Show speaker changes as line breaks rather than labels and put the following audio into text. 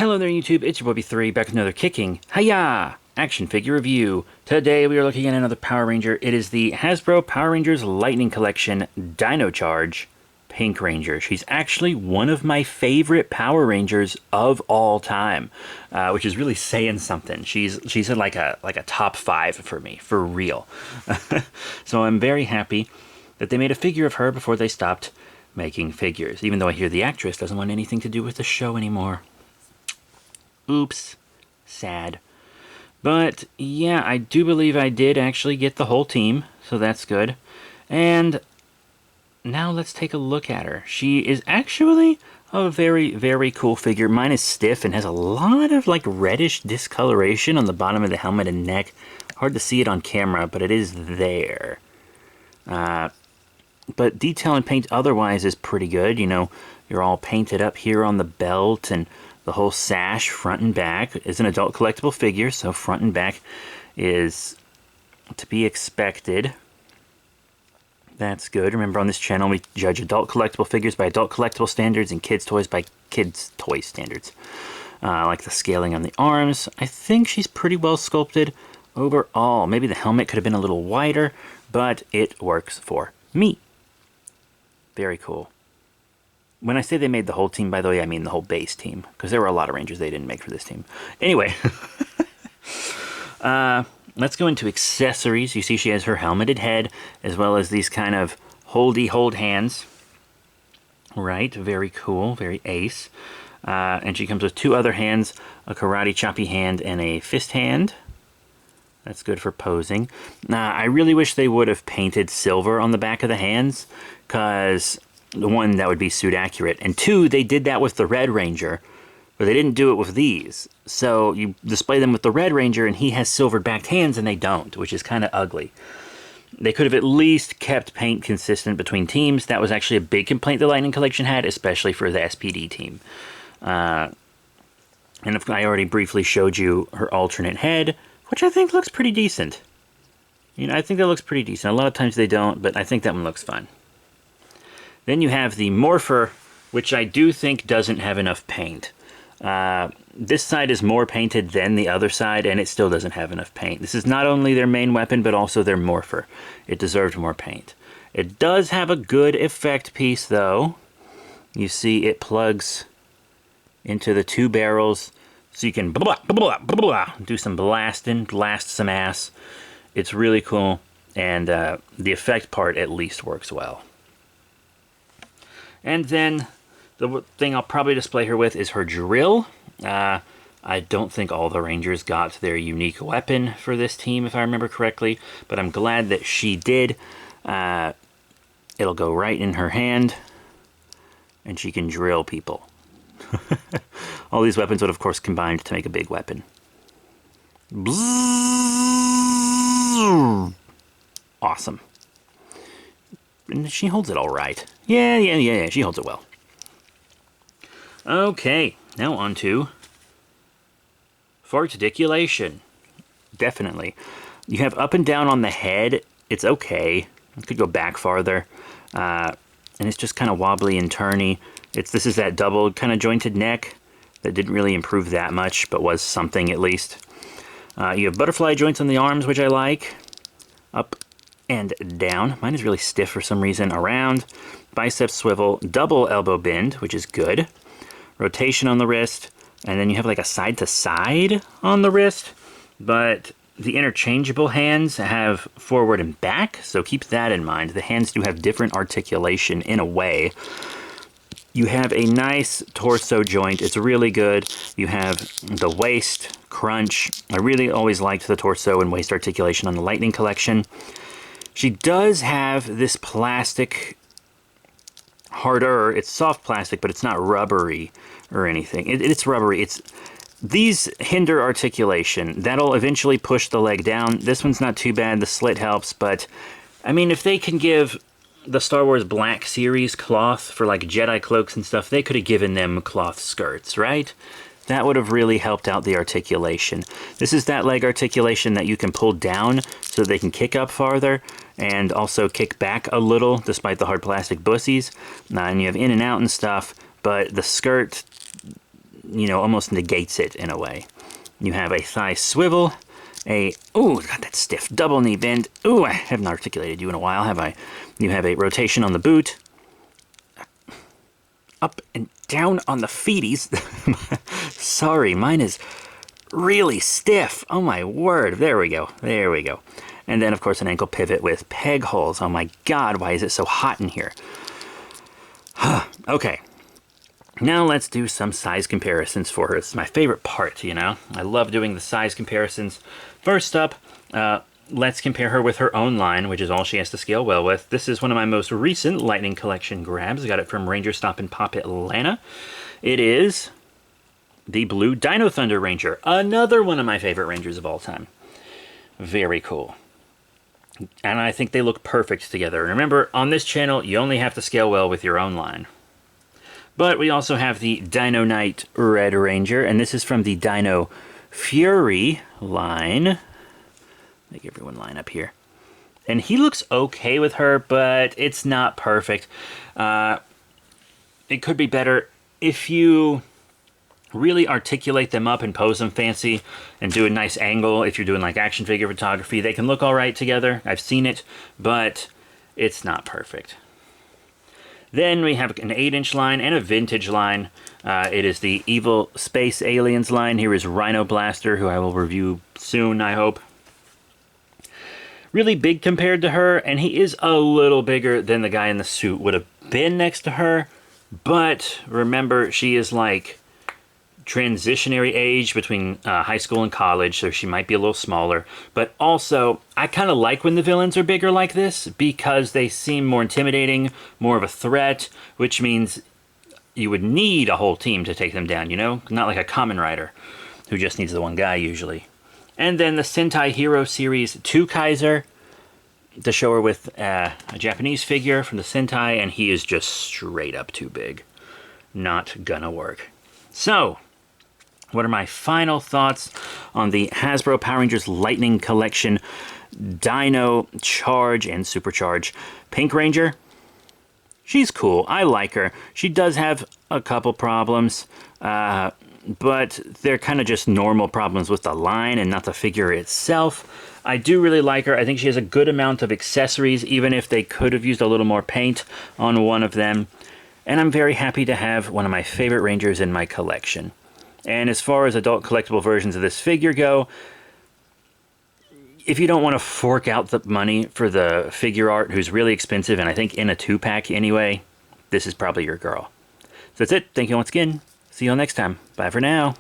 Hello there YouTube, it's your boy B3 back with another kicking hiya action figure review. Today we are looking at another Power Ranger. It is the Hasbro Power Rangers Lightning Collection Dino Charge Pink Ranger. She's actually one of my favorite Power Rangers of all time, which is really saying something. She's in like a top 5 for me, for real. So I'm very happy that they made a figure of her before they stopped making figures, even though I hear the actress doesn't want anything to do with the show anymore. Oops. Sad. But, yeah, I do believe I did actually get the whole team, so that's good. And now let's take a look at her. She is actually a very, very cool figure. Mine is stiff and has a lot of, like, reddish discoloration on the bottom of the helmet and neck. Hard to see it on camera, but it is there. But detail and paint otherwise is pretty good. You know, you're all painted up here on the belt, and the whole sash, front and back, is an adult collectible figure, so front and back is to be expected. That's good. Remember, on this channel, we judge adult collectible figures by adult collectible standards and kids' toys by kids' toy standards. Like the scaling on the arms. I think she's pretty well sculpted overall. Maybe the helmet could have been a little wider, but it works for me. Very cool. When I say they made the whole team, by the way, I mean the whole base team, because there were a lot of Rangers they didn't make for this team. Anyway, let's go into accessories. You see she has her helmeted head, as well as these kind of hold hands. Right, very cool, very ace. And she comes with 2 other hands, a karate choppy hand and a fist hand. That's good for posing. I really wish they would have painted silver on the back of the hands, because 1, that would be suit accurate, and 2, they did that with the Red Ranger, but they didn't do it with these. So you display them with the Red Ranger and he has silver backed hands and they don't, which is kind of ugly. They could have at least kept paint consistent between teams. That was actually a big complaint the Lightning Collection had, especially for the SPD team. And if I already briefly showed you her alternate head, which I think looks pretty decent. You know, I think that looks pretty decent. A lot of times they don't, but I think that one looks fine. Then you have the Morpher, which I do think doesn't have enough paint. This side is more painted than the other side, and it still doesn't have enough paint. This is not only their main weapon, but also their Morpher. It deserved more paint. It does have a good effect piece, though. You see it plugs into the 2 barrels, so you can do some blasting, blast some ass. It's really cool, and the effect part at least works well. And then the thing I'll probably display her with is her drill. I don't think all the Rangers got their unique weapon for this team, if I remember correctly, but I'm glad that she did. It'll go right in her hand, and she can drill people. All these weapons would, of course, combine to make a big weapon. Awesome. And she holds it all right. Yeah, she holds it well. Okay, now on to farticulation. Definitely. You have up and down on the head. It's okay. It could go back farther. And it's just kind of wobbly and turny. This is that double kind of jointed neck that didn't really improve that much, but was something at least. You have butterfly joints on the arms, which I like. Up and down. Mine is really stiff for some reason. Around. Bicep swivel. Double elbow bend, which is good. Rotation on the wrist. And then you have like a side to side on the wrist. But the interchangeable hands have forward and back, so keep that in mind. The hands do have different articulation in a way. You have a nice torso joint. It's really good. You have the waist crunch. I really always liked the torso and waist articulation on the Lightning Collection. She does have this plastic, harder, it's soft plastic, but it's not rubbery or anything. It's rubbery. These hinder articulation. That'll eventually push the leg down. This one's not too bad. The slit helps, but I mean, if they can give the Star Wars Black Series cloth for like Jedi cloaks and stuff, they could have given them cloth skirts, right? That would have really helped out the articulation. This is that leg articulation that you can pull down so they can kick up farther and also kick back a little despite the hard plastic bussies. And you have in and out and stuff, but the skirt you know, almost negates it in a way. You have a thigh swivel, ooh, got that stiff double knee bend. Ooh, I haven't articulated you in a while, have I? You have a rotation on the boot. Up and down on the feeties. Sorry, mine is really stiff. Oh my word. There we go. There we go. And then, of course, an ankle pivot with peg holes. Oh my God, why is it so hot in here? Okay. Now let's do some size comparisons for her. It's my favorite part, you know? I love doing the size comparisons. First up, let's compare her with her own line, which is all she has to scale well with. This is one of my most recent Lightning Collection grabs. I got it from Ranger Stop and Pop Atlanta. It is the blue Dino Thunder Ranger, another one of my favorite Rangers of all time. Very cool. And I think they look perfect together. Remember, on this channel, you only have to scale well with your own line. But we also have the Dino Knight Red Ranger, and this is from the Dino Fury line. Make everyone line up here. And he looks okay with her, but it's not perfect. It could be better if you really articulate them up and pose them fancy and do a nice angle. If you're doing like action figure photography, they can look all right together. I've seen it, but it's not perfect. Then we have an 8-inch line and a vintage line. It is the Evil Space Aliens line. Here is Rhino Blaster, who I will review soon, I hope. Really big compared to her, and he is a little bigger than the guy in the suit would have been next to her. But remember, she is like transitionary age between high school and college, so she might be a little smaller. But also, I kind of like when the villains are bigger like this because they seem more intimidating, more of a threat, which means you would need a whole team to take them down, you know? Not like a Kamen Rider who just needs the one guy usually. And then the Sentai Hero Series 2 Kaiser to show her with a Japanese figure from the Sentai, and he is just straight up too big. Not gonna work. So, what are my final thoughts on the Hasbro Power Rangers Lightning Collection Dino Charge and Supercharge Pink Ranger? She's cool. I like her. She does have a couple problems, but they're kind of just normal problems with the line and not the figure itself. I do really like her. I think she has a good amount of accessories, even if they could have used a little more paint on one of them. And I'm very happy to have one of my favorite Rangers in my collection. And as far as adult collectible versions of this figure go, if you don't want to fork out the money for the figure art, who's really expensive, and I think in a 2-pack anyway, this is probably your girl. So that's it. Thank you once again. See you all next time. Bye for now.